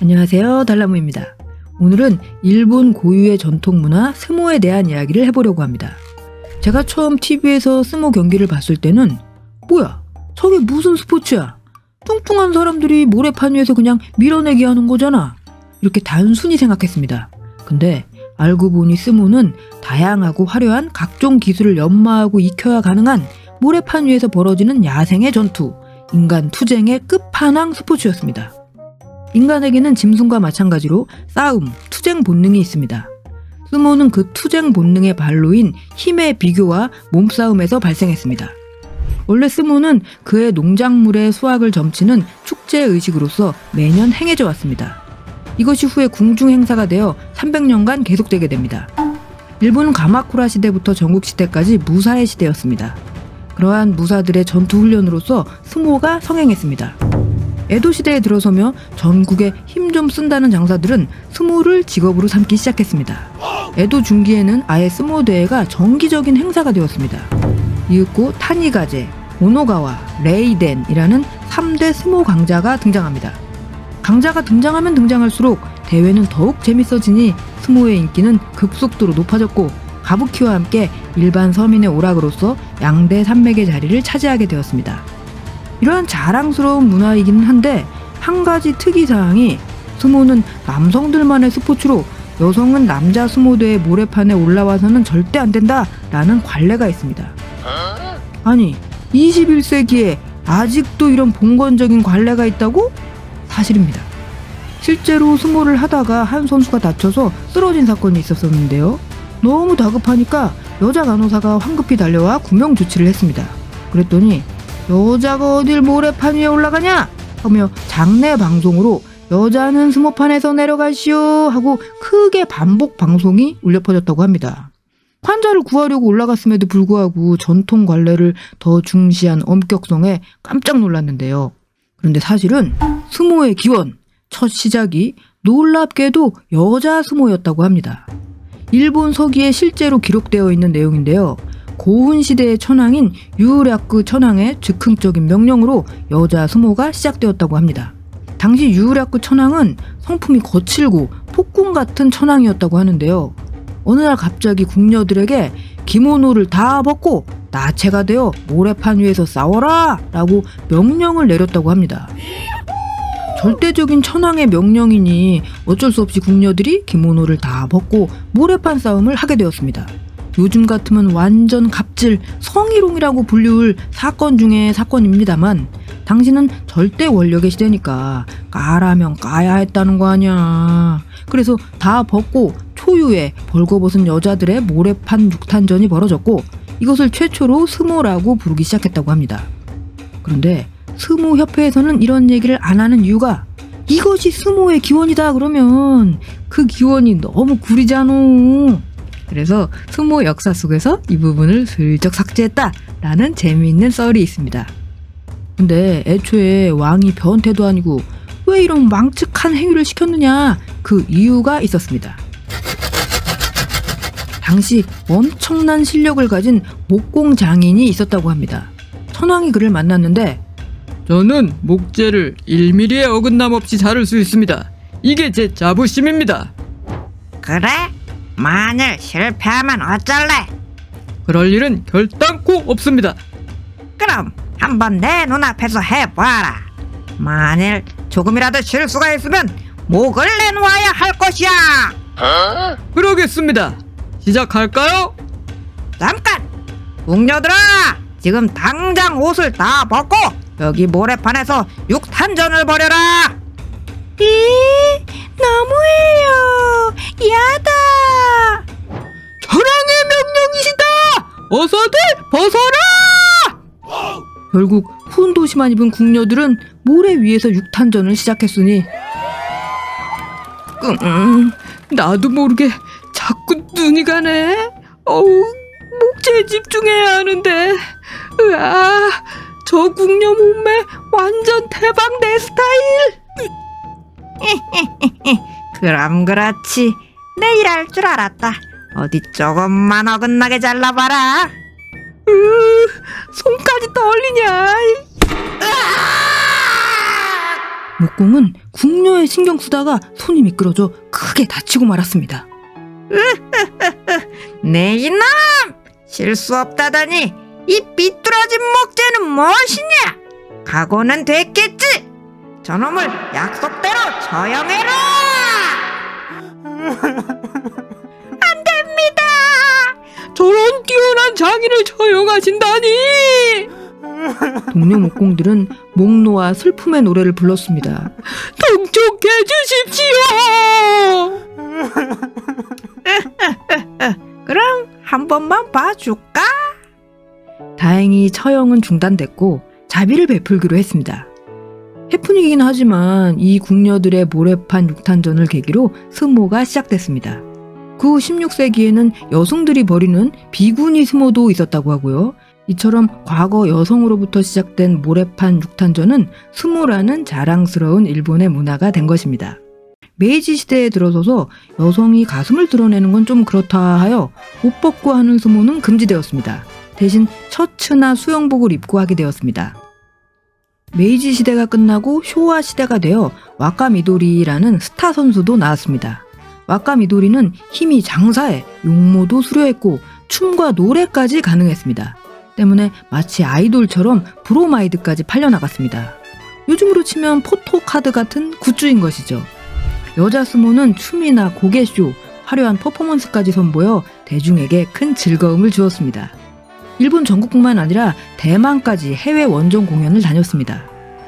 안녕하세요, 달나무입니다. 오늘은 일본 고유의 전통문화 스모에 대한 이야기를 해보려고 합니다. 제가 처음 TV에서 스모 경기를 봤을 때는 뭐야? 저게 무슨 스포츠야? 뚱뚱한 사람들이 모래판 위에서 그냥 밀어내기 하는 거잖아. 이렇게 단순히 생각했습니다. 근데 알고 보니 스모는 다양하고 화려한 각종 기술을 연마하고 익혀야 가능한 모래판 위에서 벌어지는 야생의 전투, 인간 투쟁의 끝판왕 스포츠였습니다. 인간에게는 짐승과 마찬가지로 싸움, 투쟁 본능이 있습니다. 스모는 그 투쟁 본능의 발로인 힘의 비교와 몸싸움에서 발생했습니다. 원래 스모는 그의 농작물의 수확을 점치는 축제 의식으로서 매년 행해져 왔습니다. 이것이 후에 궁중 행사가 되어 300년간 계속되게 됩니다. 일본은 가마쿠라 시대부터 전국 시대까지 무사의 시대였습니다. 그러한 무사들의 전투 훈련으로서 스모가 성행했습니다. 에도 시대에 들어서며 전국에 힘 좀 쓴다는 장사들은 스모를 직업으로 삼기 시작했습니다. 에도 중기에는 아예 스모 대회가 정기적인 행사가 되었습니다. 이윽고 타니가제, 오노가와, 레이덴이라는 3대 스모 강자가 등장합니다. 강자가 등장하면 등장할수록 대회는 더욱 재밌어지니 스모의 인기는 급속도로 높아졌고 가부키와 함께 일반 서민의 오락으로서 양대 산맥의 자리를 차지하게 되었습니다. 이러한 자랑스러운 문화이기는 한데 한 가지 특이사항이 스모는 남성들만의 스포츠로 여성은 남자 스모대의 모래판에 올라와서는 절대 안 된다 라는 관례가 있습니다. 아니 21세기에 아직도 이런 봉건적인 관례가 있다고? 사실입니다. 실제로 스모를 하다가 한 선수가 다쳐서 쓰러진 사건이 있었었는데요. 너무 다급하니까 여자 간호사가 황급히 달려와 구명 조치를 했습니다. 그랬더니 여자가 어딜 모래판 위에 올라가냐? 하며 장례 방송으로 여자는 스모판에서 내려가시오 하고 크게 반복 방송이 울려 퍼졌다고 합니다. 환자를 구하려고 올라갔음에도 불구하고 전통 관례를 더 중시한 엄격성에 깜짝 놀랐는데요. 그런데 사실은 스모의 기원, 첫 시작이 놀랍게도 여자 스모였다고 합니다. 일본 서기에 실제로 기록되어 있는 내용인데요. 고훈 시대의 천황인 유략구 천황의 즉흥적인 명령으로 여자 스모가 시작되었다고 합니다. 당시 유략구 천황은 성품이 거칠고 폭군 같은 천황이었다고 하는데요. 어느 날 갑자기 궁녀들에게 기모노를 다 벗고 나체가 되어 모래판 위에서 싸워라! 라고 명령을 내렸다고 합니다. 절대적인 천황의 명령이니 어쩔 수 없이 궁녀들이 기모노를 다 벗고 모래판 싸움을 하게 되었습니다. 요즘 같으면 완전 갑질, 성희롱이라고 불리울 사건 중에 사건입니다만 당시는 절대 원력의 시대니까 까라면 까야 했다는 거 아니야. 그래서 다 벗고 초유의 벌거벗은 여자들의 모래판 육탄전이 벌어졌고 이것을 최초로 스모라고 부르기 시작했다고 합니다. 그런데 스모협회에서는 이런 얘기를 안 하는 이유가 이것이 스모의 기원이다 그러면 그 기원이 너무 구리잖아. 그래서 스모 역사 속에서 이 부분을 슬쩍 삭제했다라는 재미있는 썰이 있습니다. 근데 애초에 왕이 변태도 아니고 왜 이런 망측한 행위를 시켰느냐 그 이유가 있었습니다. 당시 엄청난 실력을 가진 목공 장인이 있었다고 합니다. 천황이 그를 만났는데 저는 목재를 1mm의 어긋남 없이 자를 수 있습니다. 이게 제 자부심입니다. 그래? 만일 실패하면 어쩔래? 그럴 일은 결단코 없습니다. 그럼 한번 내 눈앞에서 해봐라. 만일 조금이라도 실수가 있으면 목을 내놓아야 할 것이야. 그러겠습니다. 시작할까요? 잠깐! 궁녀들아! 지금 당장 옷을 다 벗고 여기 모래판에서 육탄전을 벌여라. 너무해요. 야다. 천황의 명령이시다. 어서들 벗어라. 결국 훈도시만 입은 궁녀들은 모래 위에서 육탄전을 시작했으니 나도 모르게 자꾸 눈이 가네. 목재에 집중해야 하는데. 으아, 저 궁녀 몸매 완전 대박 내 스타일. 그럼 그렇지. 내일 할 줄 알았다. 어디 조금만 어긋나게 잘라봐라. 손까지 떨리냐. 목공은 궁녀에 신경 쓰다가 손이 미끄러져 크게 다치고 말았습니다. 내 이놈! 실수 없다더니 이 삐뚤어진 목재는 무엇이냐? 각오는 됐겠지? 저놈을 약속대로 처형해라! 안 됩니다! 저런 뛰어난 장인을 처형하신다니! 동료 목공들은 목 놓아 슬픔의 노래를 불렀습니다. 통촉해 주십시오! 그럼 한 번만 봐줄까? 다행히 처형은 중단됐고 자비를 베풀기로 했습니다. 해프닝이긴 하지만 이 궁녀들의 모래판 육탄전을 계기로 스모가 시작됐습니다. 그 후 16세기에는 여성들이 벌이는 비구니 스모도 있었다고 하고요. 이처럼 과거 여성으로부터 시작된 모래판 육탄전은 스모라는 자랑스러운 일본의 문화가 된 것입니다. 메이지 시대에 들어서서 여성이 가슴을 드러내는 건 좀 그렇다 하여 옷 벗고 하는 스모는 금지되었습니다. 대신 셔츠나 수영복을 입고 하게 되었습니다. 메이지 시대가 끝나고 쇼와 시대가 되어 와카미도리라는 스타 선수도 나왔습니다. 와카미도리는 힘이 장사해 용모도 수려했고 춤과 노래까지 가능했습니다. 때문에 마치 아이돌처럼 브로마이드까지 팔려나갔습니다. 요즘으로 치면 포토카드 같은 굿즈인 것이죠. 여자 스모는 춤이나 고개쇼, 화려한 퍼포먼스까지 선보여 대중에게 큰 즐거움을 주었습니다. 일본 전국뿐만 아니라 대만까지 해외 원정 공연을 다녔습니다.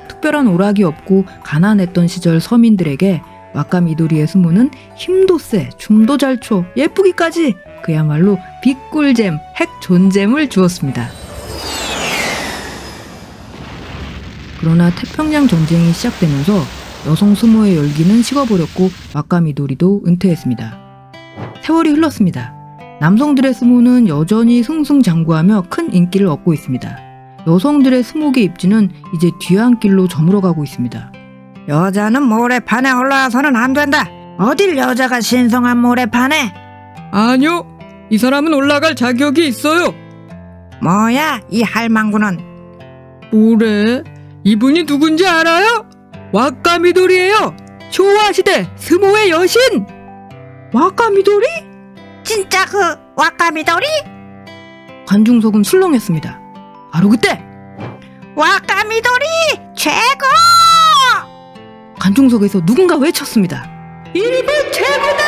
특별한 오락이 없고 가난했던 시절 서민들에게 와카미도리의 스모는 힘도 세, 춤도 잘 춰, 예쁘기까지 그야말로 빅꿀잼, 핵 존잼을 주었습니다. 그러나 태평양 전쟁이 시작되면서 여성 스모의 열기는 식어버렸고 와카미도리도 은퇴했습니다. 세월이 흘렀습니다. 남성들의 스모는 여전히 승승장구하며 큰 인기를 얻고 있습니다. 여성들의 스모계 입지는 이제 뒤안길로 저물어가고 있습니다. 여자는 모래판에 올라와서는 안 된다. 어딜 여자가 신성한 모래판에? 아니요, 이 사람은 올라갈 자격이 있어요. 뭐야 이 할망구는? 뭐래? 이분이 누군지 알아요? 와카미도리예요. 쇼와시대 스모의 여신. 와카미도리? 진짜 그 와카미도리? 관중석은 술렁였습니다. 바로 그때 와카미도리 최고! 관중석에서 누군가 외쳤습니다. 일본 최고다!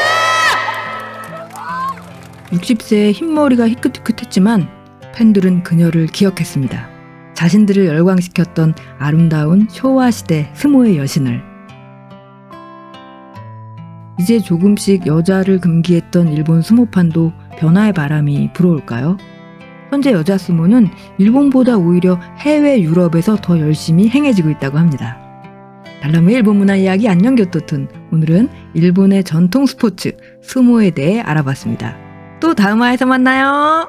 60세의 흰머리가 희끗희끗했지만 팬들은 그녀를 기억했습니다. 자신들을 열광시켰던 아름다운 쇼와시대 스모의 여신을. 이제 조금씩 여자를 금기했던 일본 스모판도 변화의 바람이 불어올까요? 현재 여자 스모는 일본보다 오히려 해외 유럽에서 더 열심히 행해지고 있다고 합니다. 달라무의 일본 문화 이야기 안녕 교토툰. 오늘은 일본의 전통 스포츠 스모에 대해 알아봤습니다. 또 다음 화에서 만나요.